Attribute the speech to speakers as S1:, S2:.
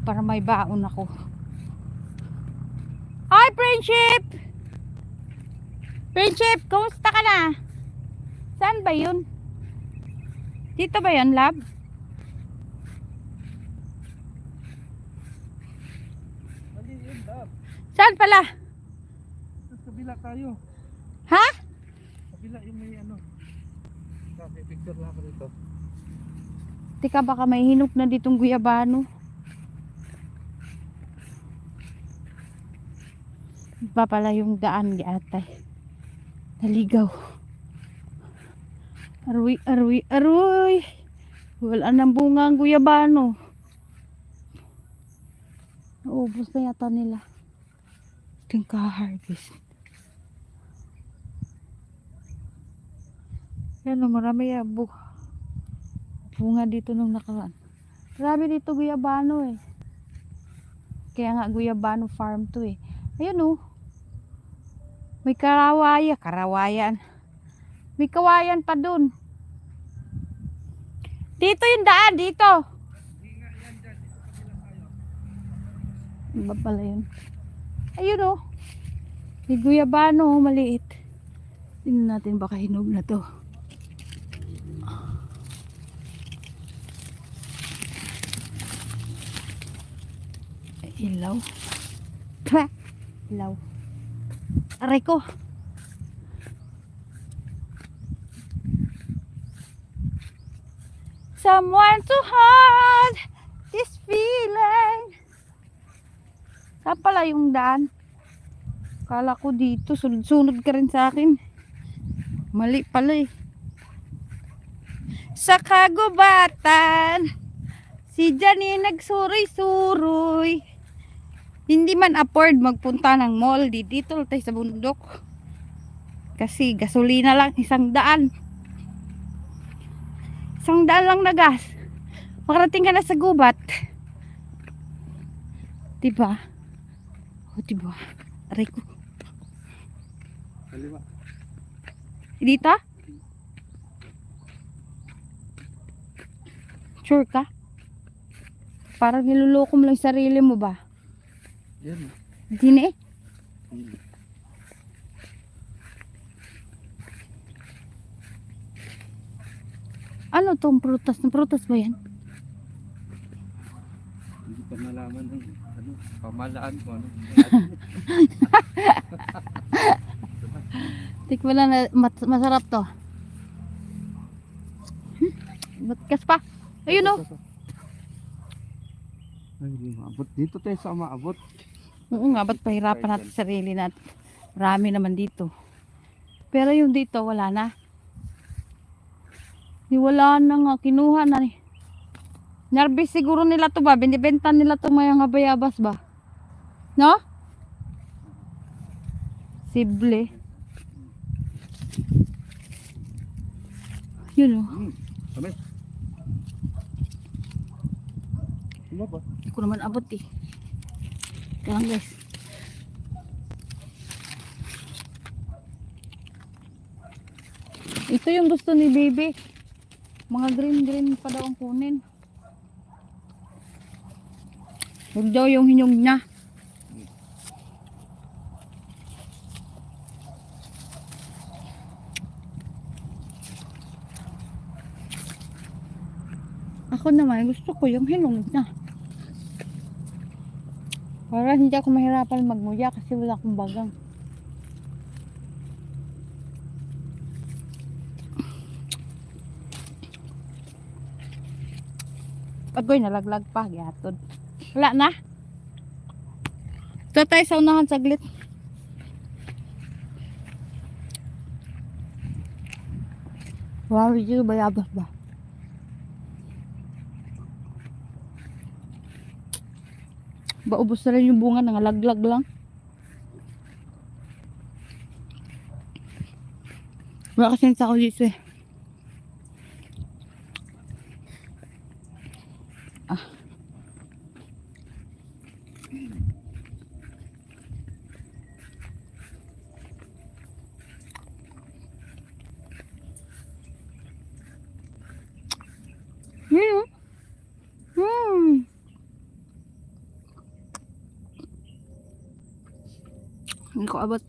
S1: para may baon ako. Hi, Friendship! Friendship, kumusta ka na? Saan ba yun? Dito ba yun, love?
S2: Mali yun, love.
S1: Saan pala?
S2: Sa kabila tayo.
S1: Ha?
S2: Kabila yung may ano. May picture lang ako dito.
S1: Tika, baka may hinok na ditong guyabano. Iba pala yung daan di atay. Naligaw. Aroy, aroy, aroy. Wala nang bunga ang guyabano. Naubos na yata nila. Ito yung ka-harvest. Yan o, marami yan. Bunga dito nung nakaraan. Marami dito guyabano eh. Kaya nga guyabano farm to eh. Ayun o. May karawayan. May kawayan pa dun. Dito yung daan, dito.
S2: Hindi nga yan dyan. Dito kabila tayo.
S1: Iba pala yun. Ayun o. May guyabano o, maliit. Tingnan natin baka hinog na to. Ilaw. Ilaw. Aray ko. Someone to hold this feeling. Saan pala yung daan? Kala ko dito. Sunod-sunod ka rin sa akin. Mali pala eh. Sa kagubatan, si Janine nagsuroy-suroy. Hindi man afford magpunta ng mall. Dito tayo sa bundok. Kasi gasolina lang 100. 100 lang na gas. Makarating ka na sa gubat. Diba? O diba? Aray ko.
S2: Kaliwa.
S1: Dito? Sure ka? Parang niluloko mo lang sarili mo ba?
S2: Yan.
S1: Dine? Ano tong prutas? Prutas ba yan?
S2: Hindi pa malaman ng ano, pamalaan ko ano.
S1: Tikman lang na masarap to. Matkas pa. Ayun o.
S2: Ay, hindi maabot. Dito tayo sa maabot.
S1: Oo nga, ba't pahirapan natin sarili natin? Marami naman dito. Pero yung dito, wala na. Wala na nga, kinuha na. Narbis siguro nila to ba? Binibenta nila to mga bayabas ba? No? Sible. Yun o.
S2: Kami. Ano ba?
S1: Hindi ko naman abot eh. Ito lang guys. Ito yung gusto ni baby. Mga green pa daw ang kunin. Huwag daw yung hinyong niya. Ako naman, gusto ko yung hinog niya. Para hindi ako mahirapan magmuya kasi wala akong bagang. Agoy, nalaglag pa. Gatod. Wala na. Ito tayo sa unahan saglit. Wow, yung bayabas ba? Baubos na rin yung bunga, nangalaglag lang. Wala kasi sa ako dito eh. Hindi ko abot.